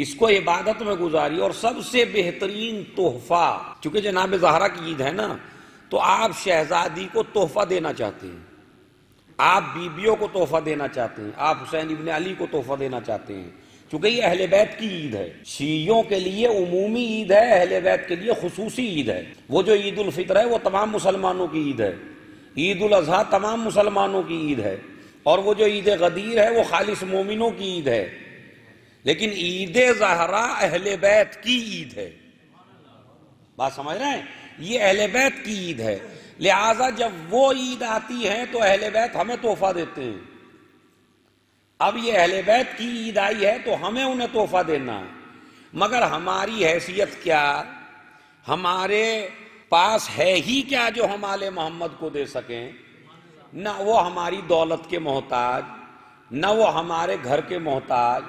اس کو عبادت میں گزاری. اور سب سے بہترین تحفہ، چونکہ جناب زہرا کی عید ہے نا، تو آپ شہزادی کو تحفہ دینا چاہتے ہیں، آپ بیبیوں کو تحفہ دینا چاہتے ہیں، آپ حسین ابن علی کو تحفہ دینا چاہتے ہیں، چونکہ یہ اہل بیت کی عید ہے. شیعیوں کے لیے عمومی عید ہے، اہل بیت کے لیے خصوصی عید ہے. وہ جو عید الفطر ہے وہ تمام مسلمانوں کی عید ہے، عید الاضحیٰ تمام مسلمانوں کی عید ہے، اور وہ جو عید غدیر ہے وہ خالص مومنوں کی عید ہے. لیکن عید زہرا اہل بیت کی عید ہے. بات سمجھ رہے ہیں؟ یہ اہل بیت کی عید ہے، لہٰذا جب وہ عید آتی ہے تو اہل بیت ہمیں تحفہ دیتے ہیں. اب یہ اہل بیت کی عید آئی ہے تو ہمیں انہیں تحفہ دینا ہے، مگر ہماری حیثیت کیا؟ ہمارے پاس ہے ہی کیا جو ہم آل محمد کو دے سکیں؟ نہ وہ ہماری دولت کے محتاج، نہ وہ ہمارے گھر کے محتاج،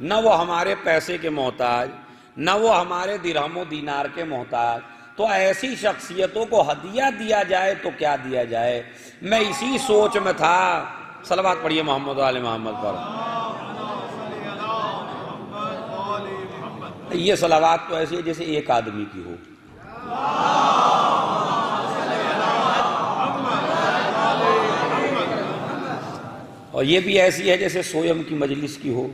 نہ وہ ہمارے پیسے کے محتاج، نہ وہ ہمارے درہم و دینار کے محتاج. تو ایسی شخصیتوں کو ہدیہ دیا جائے تو کیا دیا جائے؟ میں اسی سوچ میں تھا. صلوات پڑھیے محمد و آل محمد پر. یہ صلوات تو ایسی ہے جیسے ایک آدمی کی ہو. اور یہ بھی ایسی ہے جیسے سویم کی مجلس کی ہو.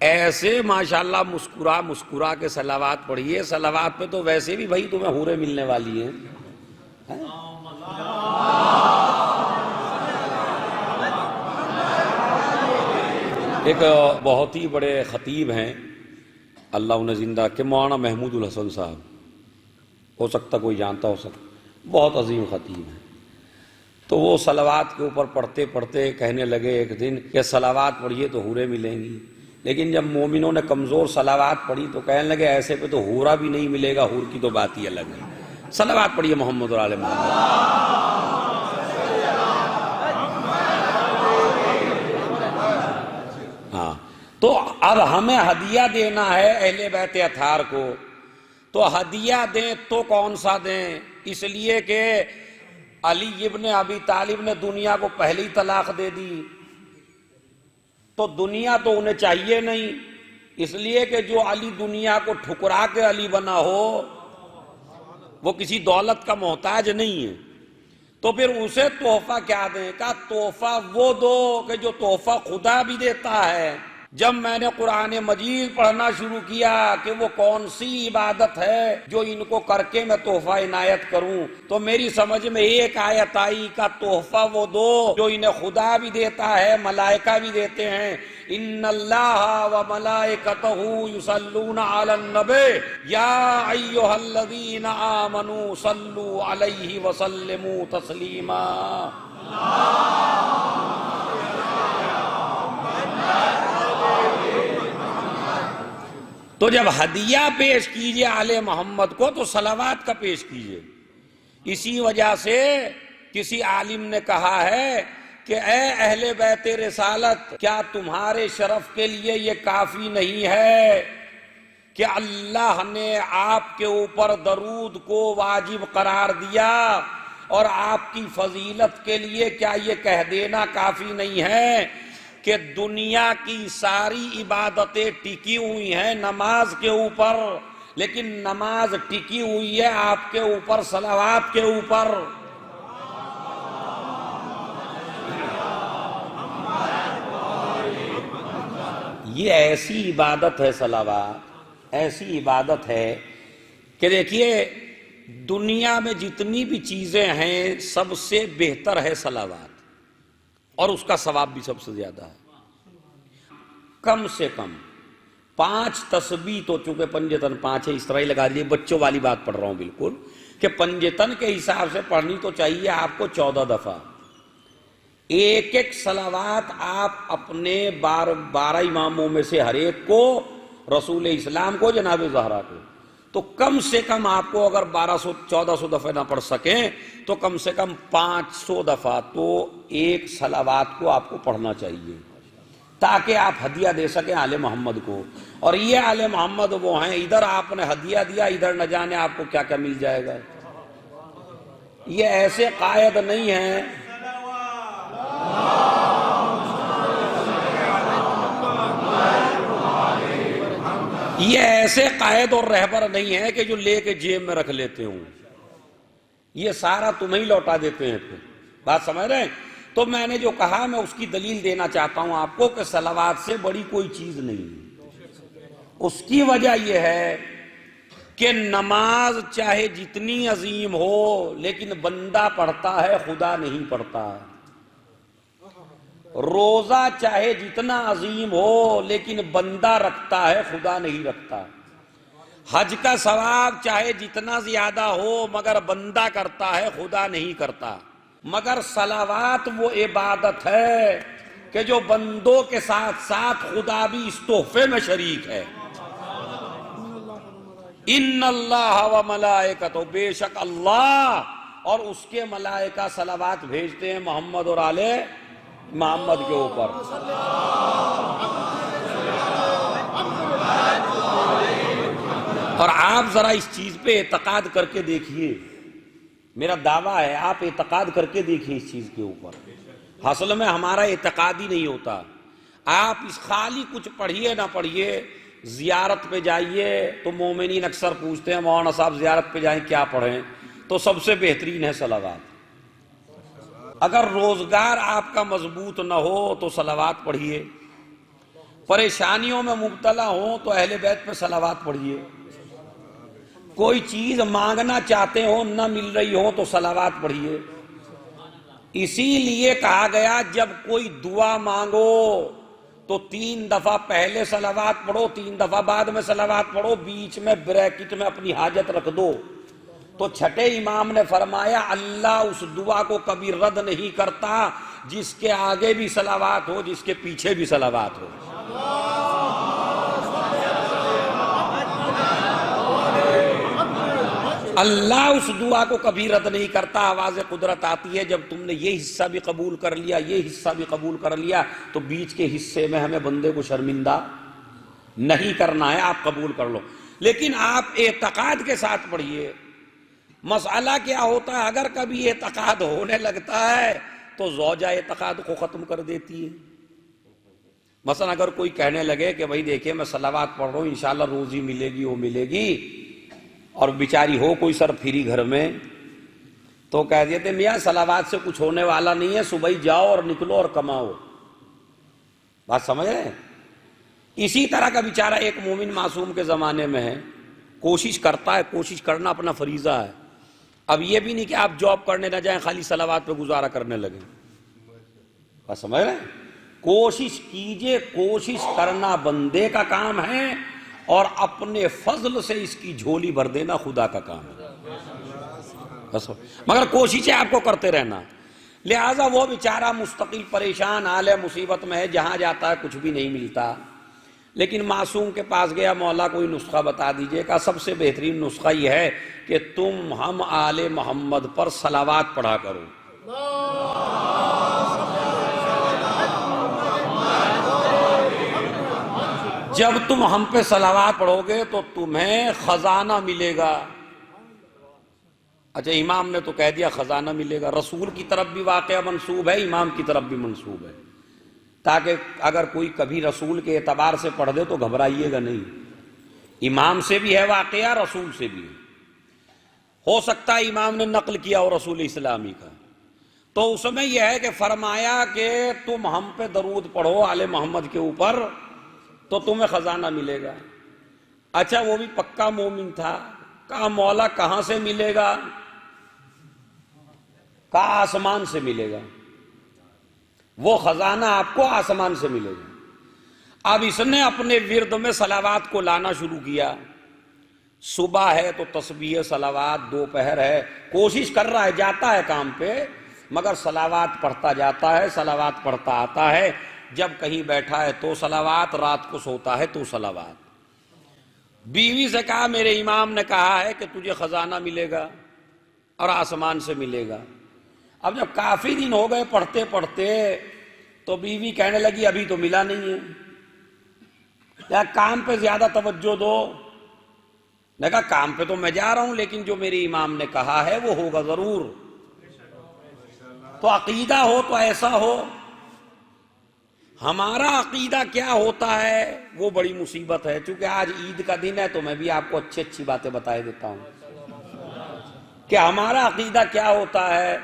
ایسے ماشاءاللہ مسکرا مسکرا کے صلوات پڑھیے. صلوات پہ تو ویسے بھی بھائی تمہیں حوریں ملنے والی ہیں. ایک بہت ہی بڑے خطیب ہیں، اللہ انہیں زندہ کہ مولانا محمود الحسن صاحب، ہو سکتا کوئی جانتا ہو سکتا، بہت عظیم خطیب ہیں. تو وہ صلوات کے اوپر پڑھتے پڑھتے کہنے لگے ایک دن کہ صلوات پڑھیے تو حوریں ملیں گی. لیکن جب مومنوں نے کمزور صلوات پڑھی تو کہنے لگے ایسے پہ تو حورا بھی نہیں ملے گا، حور کی تو بات ہی الگ ہے. صلوات پڑھیے محمد اور آل محمد. ہاں، تو اب ہمیں ہدیہ دینا ہے اہل بیت اطہار کو. تو ہدیہ دیں تو کون سا دیں؟ اس لیے کہ علی ابن ابی طالب نے دنیا کو پہلی طلاق دے دی، تو دنیا تو انہیں چاہیے نہیں، اس لیے کہ جو علی دنیا کو ٹھکرا کے علی بنا ہو وہ کسی دولت کا محتاج نہیں ہے. تو پھر اسے تحفہ کیا دیں؟ کہا تحفہ وہ دو کہ جو تحفہ خدا بھی دیتا ہے. جب میں نے قرآن مجید پڑھنا شروع کیا کہ وہ کون سی عبادت ہے جو ان کو کر کے میں تحفہ عنایت کروں، تو میری سمجھ میں ایک آیت آئی کا تحفہ وہ دو جو انہیں خدا بھی دیتا ہے، ملائکہ بھی دیتے ہیں. ان اللہ و ملائکتہ یصلون علی النبی یا ایھا الذین آمنوا صلوا علیہ وسلموا تسلیما. تو جب ہدیہ پیش کیجئے آل محمد کو تو صلوات کا پیش کیجئے. اسی وجہ سے کسی عالم نے کہا ہے کہ اے اہل بیت رسالت، کیا تمہارے شرف کے لیے یہ کافی نہیں ہے کہ اللہ نے آپ کے اوپر درود کو واجب قرار دیا، اور آپ کی فضیلت کے لیے کیا یہ کہہ دینا کافی نہیں ہے کہ دنیا کی ساری عبادتیں ٹکی ہوئی ہیں نماز کے اوپر، لیکن نماز ٹکی ہوئی ہے آپ کے اوپر صلوات کے اوپر. یہ ایسی عبادت ہے صلوات، ایسی عبادت ہے کہ دیکھیے دنیا میں جتنی بھی چیزیں ہیں سب سے بہتر ہے صلوات، اور اس کا ثواب بھی سب سے زیادہ ہے. کم سے کم 5 تسبیح، تو چونکہ پنجتن 5 ہے اس طرح ہی لگا دیجیے، بچوں والی بات پڑھ رہا ہوں بالکل، کہ پنجتن کے حساب سے پڑھنی تو چاہیے آپ کو 14 دفعہ. ایک ایک صلوات آپ اپنے 12 اماموں میں سے ہر ایک کو، رسول اسلام کو، جناب زہرا کو، تو کم سے کم آپ کو اگر 1400 دفعہ نہ پڑھ سکیں تو کم سے کم 500 دفعہ تو ایک صلوات کو آپ کو پڑھنا چاہیے، تاکہ آپ ہدیہ دے سکیں آل محمد کو. اور یہ آل محمد وہ ہیں، ادھر آپ نے ہدیہ دیا، ادھر نہ جانے آپ کو کیا کیا مل جائے گا. یہ ایسے قائد نہیں ہیں، یہ ایسے قائد اور رہبر نہیں ہیں کہ جو لے کے جیب میں رکھ لیتے ہوں، یہ سارا تمہیں ہی لوٹا دیتے ہیں پھر۔ بات سمجھ رہے ہیں؟ تو میں نے جو کہا میں اس کی دلیل دینا چاہتا ہوں آپ کو کہ صلوات سے بڑی کوئی چیز نہیں۔ اس کی وجہ یہ ہے کہ نماز چاہے جتنی عظیم ہو لیکن بندہ پڑھتا ہے، خدا نہیں پڑھتا۔ روزہ چاہے جتنا عظیم ہو لیکن بندہ رکھتا ہے، خدا نہیں رکھتا۔ حج کا ثواب چاہے جتنا زیادہ ہو مگر بندہ کرتا ہے، خدا نہیں کرتا۔ مگر صلوات وہ عبادت ہے کہ جو بندوں کے ساتھ ساتھ خدا بھی اس تحفے میں شریک ہے۔ ان اللہ و ملائکتہ، بے شک اللہ اور اس کے ملائکہ صلوات بھیجتے ہیں محمد اور آل محمد کے اوپر۔ اور آپ ذرا اس چیز پہ اعتقاد کر کے دیکھیے، میرا دعویٰ ہے آپ اعتقاد کر کے دیکھیے اس چیز کے اوپر۔ اصل میں ہمارا اعتقاد ہی نہیں ہوتا۔ آپ اس خالی کچھ پڑھیے نہ پڑھیے، زیارت پہ جائیے تو مومنین اکثر پوچھتے ہیں مولانا صاحب زیارت پہ جائیں کیا پڑھیں، تو سب سے بہترین ہے صلوات۔ اگر روزگار آپ کا مضبوط نہ ہو تو صلوات پڑھیے، پریشانیوں میں مبتلا ہوں تو اہل بیت پہ صلوات پڑھیے، کوئی چیز مانگنا چاہتے ہو نہ مل رہی ہو تو صلوات پڑھیے۔ اسی لیے کہا گیا جب کوئی دعا مانگو تو 3 دفعہ پہلے صلوات پڑھو، 3 دفعہ بعد میں صلوات پڑھو، بیچ میں بریکٹ میں اپنی حاجت رکھ دو۔ تو چھٹے امام نے فرمایا اللہ اس دعا کو کبھی رد نہیں کرتا جس کے آگے بھی صلوات ہو، جس کے پیچھے بھی صلوات ہو۔ اللہ اس دعا کو کبھی رد نہیں کرتا۔ آواز قدرت آتی ہے جب تم نے یہ حصہ بھی قبول کر لیا، یہ حصہ بھی قبول کر لیا، تو بیچ کے حصے میں ہمیں بندے کو شرمندہ نہیں کرنا ہے، آپ قبول کر لو۔ لیکن آپ اعتقاد کے ساتھ پڑھیے۔ مسئلہ کیا ہوتا ہے، اگر کبھی اعتقاد ہونے لگتا ہے تو زوجہ اعتقاد کو ختم کر دیتی ہے۔ مثلا اگر کوئی کہنے لگے کہ بھائی دیکھیں میں صلوات پڑھ رہا ہوں انشاءاللہ روزی ملے گی وہ ملے گی، اور بیچاری ہو کوئی سر پھری گھر میں، تو کہہ دیتے میاں صلوات سے کچھ ہونے والا نہیں ہے، صبح ہی جاؤ اور نکلو اور کماؤ۔ بات سمجھ رہے ہیں؟ اسی طرح کا بیچارہ ایک مومن معصوم کے زمانے میں ہے، کوشش کرتا ہے، کوشش کرنا اپنا فریضہ ہے۔ اب یہ بھی نہیں کہ آپ جاب کرنے نہ جائیں خالی صلوات پہ گزارا کرنے لگیں۔ بات سمجھ رہے ہیں؟ کوشش کیجئے، کوشش کرنا بندے کا کام ہے اور اپنے فضل سے اس کی جھولی بھر دینا خدا کا کام ہے۔ بس مگر کوششیں آپ کو کرتے رہنا۔ لہٰذا وہ بیچارہ مستقل پریشان حال ہے، مصیبت میں ہے، جہاں جاتا ہے کچھ بھی نہیں ملتا، لیکن معصوم کے پاس گیا، مولا کوئی نسخہ بتا دیجئے۔ کا سب سے بہترین نسخہ یہ ہے کہ تم ہم آل محمد پر صلوات پڑھا کرو۔ جب تم ہم پہ صلوات پڑھو گے تو تمہیں خزانہ ملے گا۔ اچھا امام نے تو کہہ دیا خزانہ ملے گا، رسول کی طرف بھی واقعہ منسوب ہے، امام کی طرف بھی منسوب ہے، تاکہ اگر کوئی کبھی رسول کے اعتبار سے پڑھ دے تو گھبرائیے گا نہیں۔ امام سے بھی ہے واقعہ، رسول سے بھی ہے۔ ہو سکتا ہے امام نے نقل کیا اور رسول اسلامی کا، تو اس میں یہ ہے کہ فرمایا کہ تم ہم پہ درود پڑھو آل محمد کے اوپر تو تمہیں خزانہ ملے گا۔ اچھا وہ بھی پکا مومن تھا، کہا مولا کہاں سے ملے گا؟ کہا آسمان سے ملے گا، وہ خزانہ آپ کو آسمان سے ملے گا۔ اب اس نے اپنے ورد میں صلوات کو لانا شروع کیا۔ صبح ہے تو تسبیح صلوات، دوپہر ہے، کوشش کر رہا ہے، جاتا ہے کام پہ مگر صلوات پڑھتا جاتا ہے، صلوات پڑھتا آتا ہے۔ جب کہیں بیٹھا ہے تو صلوات، رات کو سوتا ہے تو صلوات۔ بیوی سے کہا میرے امام نے کہا ہے کہ تجھے خزانہ ملے گا اور آسمان سے ملے گا۔ اب جب کافی دن ہو گئے پڑھتے پڑھتے تو بیوی کہنے لگی ابھی تو ملا نہیں ہے، یا کام پہ زیادہ توجہ دو۔ میں کہا کام پہ تو میں جا رہا ہوں لیکن جو میرے امام نے کہا ہے وہ ہوگا ضرور۔ تو عقیدہ ہو تو ایسا ہو. ہمارا عقیدہ کیا ہوتا ہے وہ بڑی مصیبت ہے. چونکہ آج عید کا دن ہے تو میں بھی آپ کو اچھی اچھی باتیں بتائے دیتا ہوں کہ ہمارا عقیدہ کیا ہوتا ہے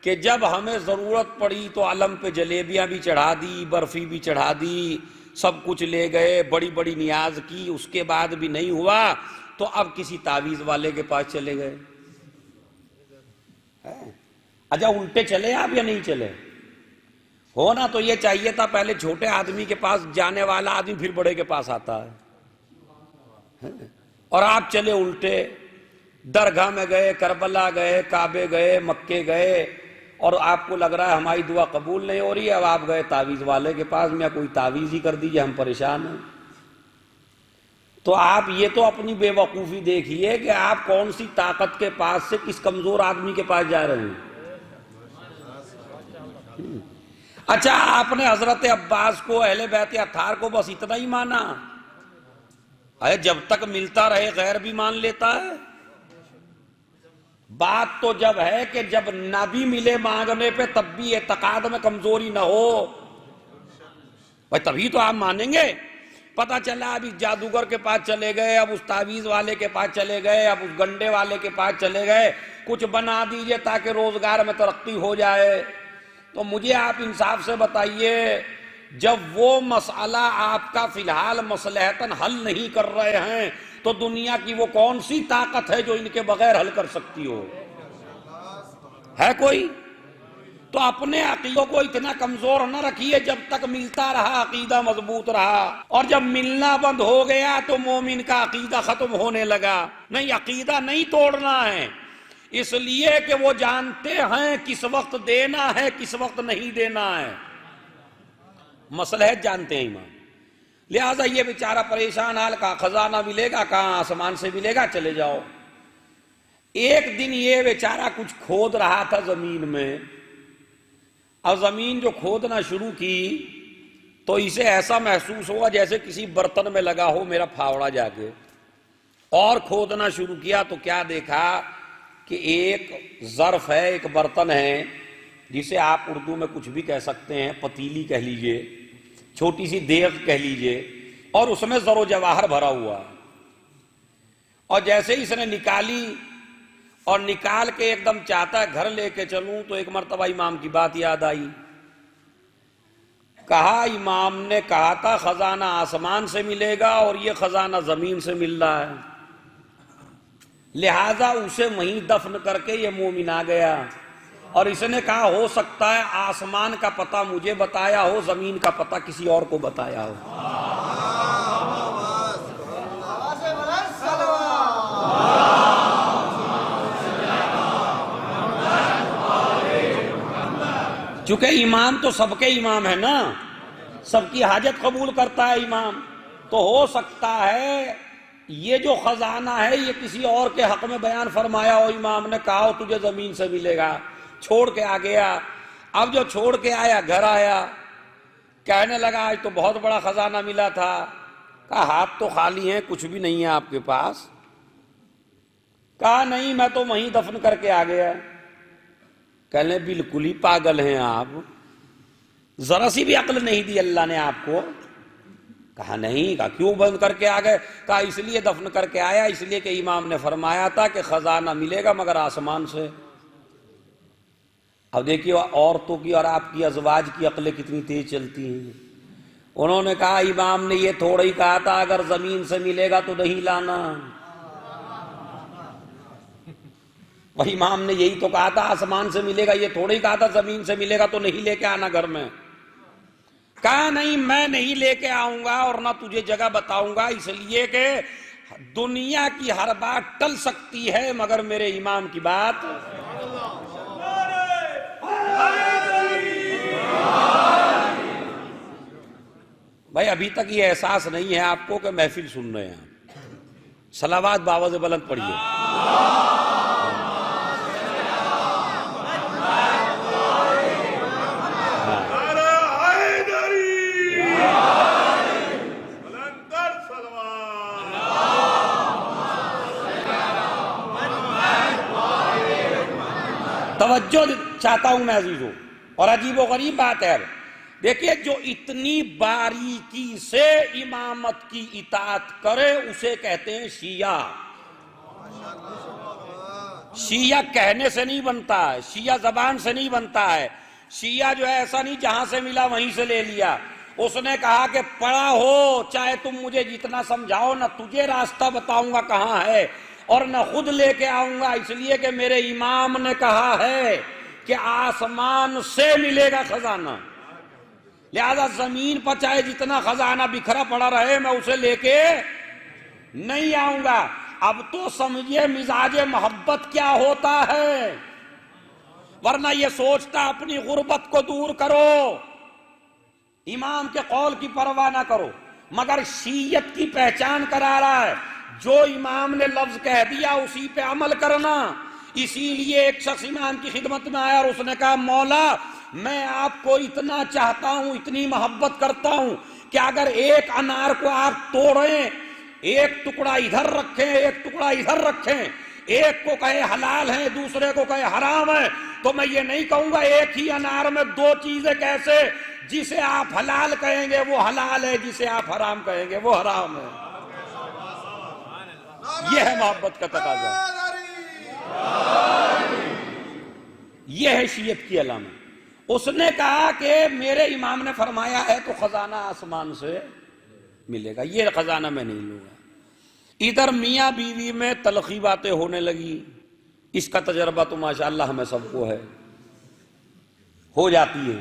کہ جب ہمیں ضرورت پڑی تو علم پہ جلیبیاں بھی چڑھا دی، برفی بھی چڑھا دی، سب کچھ لے گئے، بڑی بڑی نیاز کی، اس کے بعد بھی نہیں ہوا تو اب کسی تعویذ والے کے پاس چلے گئے. اچھا الٹے چلے آپ یا نہیں چلے؟ ہونا تو یہ چاہیے تھا پہلے چھوٹے آدمی کے پاس جانے والا آدمی پھر بڑے کے پاس آتا ہے، اور آپ چلے الٹے. درگاہ میں گئے، کربلا گئے، کعبے گئے، مکے گئے، اور آپ کو لگ رہا ہے ہماری دعا قبول نہیں ہو رہی ہے. اب آپ گئے تعویذ والے کے پاس، میں کوئی تعویذ ہی کر دیجئے، ہم پریشان ہیں. تو آپ یہ تو اپنی بے وقوفی دیکھیے کہ آپ کون سی طاقت کے پاس سے کس کمزور آدمی کے پاس جا رہے ہیں. اچھا آپ نے حضرت عباس کو، اہل بیت اطہار کو بس اتنا ہی مانا؟ ارے جب تک ملتا رہے غیر بھی مان لیتا ہے. بات تو جب ہے کہ جب نہ بھی ملے مانگنے پہ تب بھی اعتقاد میں کمزوری نہ ہو بھائی، تبھی تو آپ مانیں گے. پتہ چلا اب اس جادوگر کے پاس چلے گئے، اب اس تعویذ والے کے پاس چلے گئے، اب اس گنڈے والے کے پاس چلے گئے، کچھ بنا دیجئے تاکہ روزگار میں ترقی ہو جائے. تو مجھے آپ انصاف سے بتائیے، جب وہ مسئلہ آپ کا فی الحال مصلحتاً حل نہیں کر رہے ہیں تو دنیا کی وہ کون سی طاقت ہے جو ان کے بغیر حل کر سکتی ہو؟ ہے کوئی؟ تو اپنے عقیدوں کو اتنا کمزور نہ رکھیے. جب تک ملتا رہا عقیدہ مضبوط رہا، اور جب ملنا بند ہو گیا تو مومن کا عقیدہ ختم ہونے لگا. نہیں، عقیدہ نہیں توڑنا ہے، اس لیے کہ وہ جانتے ہیں کس وقت دینا ہے، کس وقت نہیں دینا ہے. مصلحت جانتے ہیں ایمان. لہٰذا یہ بیچارہ پریشان حال، کہاں خزانہ ملے گا، کہاں آسمان سے ملے گا، چلے جاؤ. ایک دن یہ بیچارہ کچھ کھود رہا تھا زمین میں، اور زمین جو کھودنا شروع کی تو اسے ایسا محسوس ہوا جیسے کسی برتن میں لگا ہو میرا پھاوڑا جا کے. اور کھودنا شروع کیا تو کیا دیکھا کہ ایک ظرف ہے، ایک برتن ہے جسے آپ اردو میں کچھ بھی کہہ سکتے ہیں، پتیلی کہہ لیجئے، چھوٹی سی دیگ کہہ لیجئے، اور اس میں زر و جواہر بھرا ہوا. اور جیسے ہی اس نے نکالی اور نکال کے ایک دم چاہتا ہے گھر لے کے چلوں، تو ایک مرتبہ امام کی بات یاد آئی. کہا امام نے کہا تھا خزانہ آسمان سے ملے گا اور یہ خزانہ زمین سے مل رہا ہے، لہذا اسے وہیں دفن کر کے یہ مومن آ گیا. اور اس نے کہا ہو سکتا ہے آسمان کا پتہ مجھے بتایا ہو، زمین کا پتہ کسی اور کو بتایا ہو. چونکہ امام تو سب کے امام ہے نا، سب کی حاجت قبول کرتا ہے امام، تو ہو سکتا ہے یہ جو خزانہ ہے یہ کسی اور کے حق میں بیان فرمایا ہو. امام نے کہا ہو تجھے زمین سے ملے گا، چھوڑ کے آ گیا. اب جو چھوڑ کے آیا گھر آیا، کہنے لگا آج تو بہت بڑا خزانہ ملا تھا. کہا ہاتھ تو خالی ہیں، کچھ بھی نہیں ہے آپ کے پاس؟ کہا نہیں، میں تو وہیں دفن کر کے آ گیا. کہنے بالکل ہی پاگل ہیں آپ، ذرا سی بھی عقل نہیں دی اللہ نے آپ کو؟ کہا نہیں. کہا کیوں بند کر کے آ گئے؟ کہا اس لیے دفن کر کے آیا، اس لیے کہ امام نے فرمایا تھا کہ خزانہ ملے گا مگر آسمان سے. اب دیکھیے عورتوں کی اور آپ کی ازواج کی عقلیں کتنی تیز چلتی ہیں. انہوں نے کہا امام نے یہ تھوڑا ہی کہا تھا اگر زمین سے ملے گا تو نہیں لانا. وہی امام نے یہی تو کہا تھا آسمان سے ملے گا، یہ تھوڑا ہی کہا تھا زمین سے ملے گا تو نہیں لے کے آنا گھر میں. کہا نہیں میں نہیں لے کے آؤں گا اور نہ تجھے جگہ بتاؤں گا، اس لیے کہ دنیا کی ہر بات ٹل سکتی ہے مگر میرے امام کی بات. بھائی ابھی تک یہ احساس نہیں ہے آپ کو کہ محفل سن رہے ہیں. صلوات باواز بلند پڑھیے. توجہ چاہتا ہوں میں عزیزوں. اور عجیب و غریب بات ہے، دیکھیے جو اتنی باریکی سے امامت کی اطاعت کرے اسے کہتے ہیں شیعہ. شیعہ کہنے سے نہیں بنتا ہے، شیعہ زبان سے نہیں بنتا ہے. شیعہ جو ہے ایسا نہیں جہاں سے ملا وہیں سے لے لیا. اس نے کہا کہ پڑھا ہو چاہے تم مجھے جتنا سمجھاؤ، نہ تجھے راستہ بتاؤں گا کہاں ہے اور نہ خود لے کے آؤں گا، اس لیے کہ میرے امام نے کہا ہے کہ آسمان سے ملے گا خزانہ، لہذا زمین پر چاہے جتنا خزانہ بکھرا پڑا رہے میں اسے لے کے نہیں آؤں گا. اب تو سمجھیے مزاج محبت کیا ہوتا ہے، ورنہ یہ سوچتا اپنی غربت کو دور کرو، امام کے قول کی پرواہ نہ کرو، مگر شیعت کی پہچان کرا رہا ہے. جو امام نے لفظ کہہ دیا اسی پہ عمل کرنا. اسی لیے ایک شخص امام کی خدمت میں آیا اور اس نے کہا مولا میں آپ کو اتنا چاہتا ہوں، اتنی محبت کرتا ہوں کہ اگر ایک انار کو آپ توڑیں، ایک ٹکڑا ادھر رکھیں ایک ٹکڑا ادھر رکھیں، ایک کو کہے حلال ہے دوسرے کو کہے حرام ہے، تو میں یہ نہیں کہوں گا ایک ہی انار میں دو چیزیں کیسے، جسے آپ حلال کہیں گے وہ حلال ہے، جسے آپ حرام کہیں گے وہ حرام ہے. یہ ہے محبت کا تقاضا، یہ ہے شیعت کی علامت. اس نے کہا کہ میرے امام نے فرمایا ہے تو خزانہ آسمان سے ملے گا، یہ خزانہ میں نہیں لوں گا. ادھر میاں بیوی میں تلخی باتیں ہونے لگی. اس کا تجربہ تو ماشاءاللہ ہمیں سب کو ہے، ہو جاتی ہے.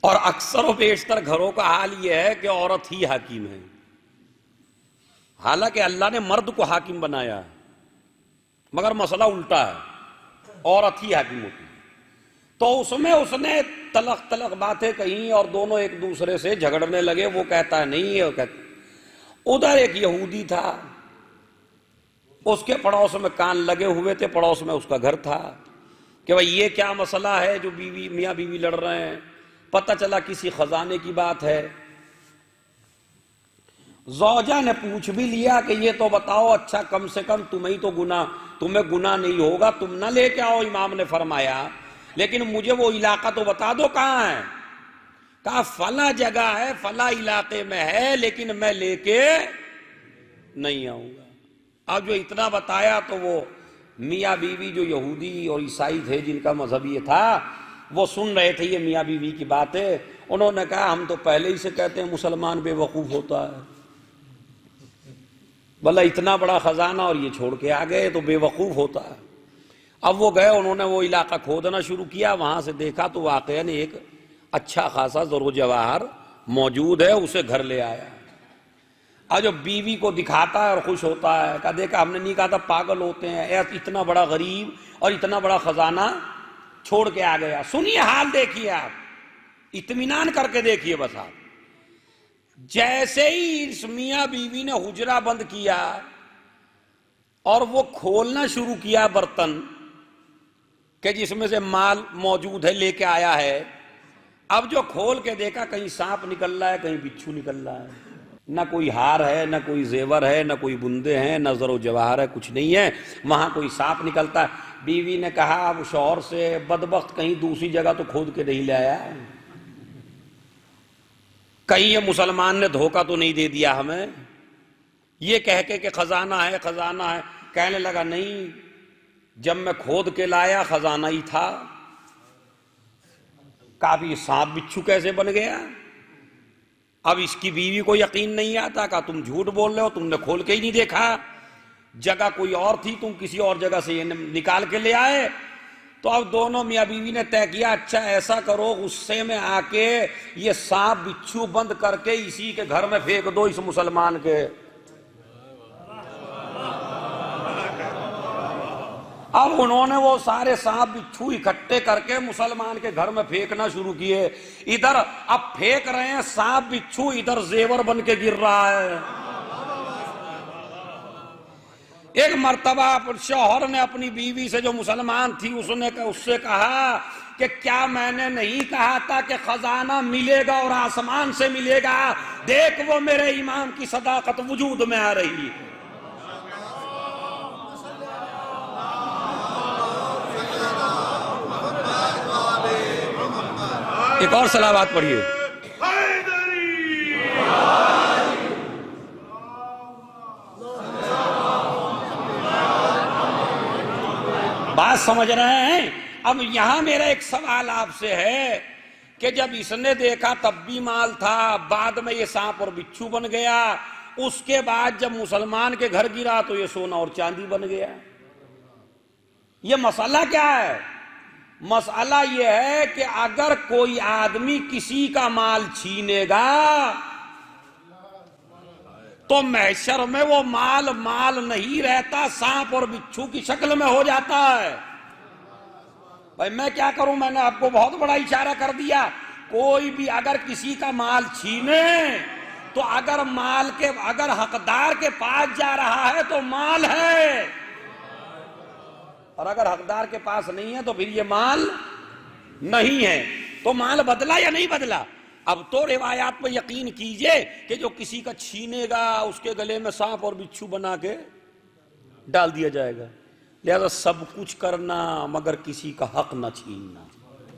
اور اکثر و بیشتر گھروں کا حال یہ ہے کہ عورت ہی حاکم ہے، حالانکہ اللہ نے مرد کو حاکم بنایا مگر مسئلہ الٹا ہے، عورت ہی حاکم ہوتی ہے. تو اس نے تلخ تلخ باتیں کہیں اور دونوں ایک دوسرے سے جھگڑنے لگے. وہ کہتا ہے نہیں ہے، ادھر ایک یہودی تھا، اس کے پڑوس میں کان لگے ہوئے تھے، پڑوس میں اس کا گھر تھا کہ بھئی یہ کیا مسئلہ ہے جو میاں بیوی لڑ رہے ہیں. پتہ چلا کسی خزانے کی بات ہے. زوجہ نے پوچھ بھی لیا کہ یہ تو بتاؤ اچھا کم سے کم تمہیں گناہ نہیں ہوگا، تم نہ لے کے آؤ، امام نے فرمایا، لیکن مجھے وہ علاقہ تو بتا دو کہاں ہے. کہا فلاں جگہ ہے، فلاں علاقے میں ہے، لیکن میں لے کے نہیں آؤں گا. اب جو اتنا بتایا تو وہ میاں بیوی جو یہودی اور عیسائی تھے جن کا مذہب یہ تھا وہ سن رہے تھے یہ میاں بیوی کی باتیں. انہوں نے کہا ہم تو پہلے ہی سے کہتے ہیں مسلمان بے وقوف ہوتا ہے، بھلا اتنا بڑا خزانہ اور یہ چھوڑ کے آ گئے تو بے وقوف ہوتا ہے. اب وہ گئے، انہوں نے وہ علاقہ کھودنا شروع کیا، وہاں سے دیکھا تو واقعاً ایک اچھا خاصا زر و جواہر موجود ہے، اسے گھر لے آیا. اور جو بیوی کو دکھاتا ہے اور خوش ہوتا ہے، کہا دیکھا ہم نے نہیں کہا تھا پاگل ہوتے ہیں، اتنا بڑا غریب اور اتنا بڑا خزانہ چھوڑ کے آ گیا. سنیے حال دیکھیے، آپ اطمینان کر کے دیکھیے بس. آپ جیسے ہی اس میاں بیوی نے حجرہ بند کیا اور وہ کھولنا شروع کیا برتن کہ جس میں سے مال موجود ہے لے کے آیا ہے، اب جو کھول کے دیکھا کہیں سانپ نکل رہا ہے کہیں بچھو نکل رہا ہے، نہ کوئی ہار ہے نہ کوئی زیور ہے نہ کوئی بندے ہیں نہ زر و جواہر ہے، کچھ نہیں ہے، وہاں کوئی سانپ نکلتا ہے. بیوی نے کہا اب شوہر سے بدبخت کہیں دوسری جگہ تو کھود کے نہیں لے آیا، کہیں یہ مسلمان نے دھوکہ تو نہیں دے دیا ہمیں، یہ کہہ کے کہ خزانہ ہے خزانہ ہے. کہنے لگا نہیں، جب میں کھود کے لایا خزانہ ہی تھا. کافی سانپ بچھو کیسے بن گیا؟ اب اس کی بیوی کو یقین نہیں آتا، کہا تم جھوٹ بول رہے ہو، تم نے کھول کے ہی نہیں دیکھا، جگہ کوئی اور تھی، تم کسی اور جگہ سے یہ نکال کے لے آئے. تو اب دونوں میاں بیوی نے طے کیا اچھا ایسا کرو غصے میں آ کے یہ سانپ بچھو بند کر کے اسی کے گھر میں پھینک دو اس مسلمان کے. اب انہوں نے وہ سارے سانپ بچھو اکٹھے کر کے مسلمان کے گھر میں پھینکنا شروع کیے. ادھر اب پھینک رہے ہیں سانپ بچھو، ادھر زیور بن کے گر رہا ہے. ایک مرتبہ شوہر نے اپنی بیوی سے جو مسلمان تھی اس سے کہا کہ کیا میں نے نہیں کہا تھا کہ خزانہ ملے گا اور آسمان سے ملے گا؟ دیکھ وہ میرے امام کی صداقت وجود میں آ رہی ہے. ایک اور صلوات پڑھیے. بات سمجھ رہے ہیں؟ اب یہاں میرا ایک سوال آپ سے ہے کہ جب اس نے دیکھا تب بھی مال تھا، بعد میں یہ سانپ اور بچھو بن گیا، اس کے بعد جب مسلمان کے گھر گرا تو یہ سونا اور چاندی بن گیا. یہ مسئلہ کیا ہے؟ مسئلہ یہ ہے کہ اگر کوئی آدمی کسی کا مال چھینے گا تو محشر میں وہ مال نہیں رہتا، سانپ اور بچھو کی شکل میں ہو جاتا ہے. بھائی میں کیا کروں، میں نے آپ کو بہت بڑا اشارہ کر دیا. کوئی بھی اگر کسی کا مال چھینے تو اگر حقدار کے پاس جا رہا ہے تو مال ہے، اور اگر حقدار کے پاس نہیں ہے تو پھر یہ مال نہیں ہے. تو مال بدلا یا نہیں بدلا؟ اب تو روایات پہ یقین کیجئے کہ جو کسی کا چھینے گا اس کے گلے میں سانپ اور بچھو بنا کے ڈال دیا جائے گا. لہذا سب کچھ کرنا مگر کسی کا حق نہ چھیننا.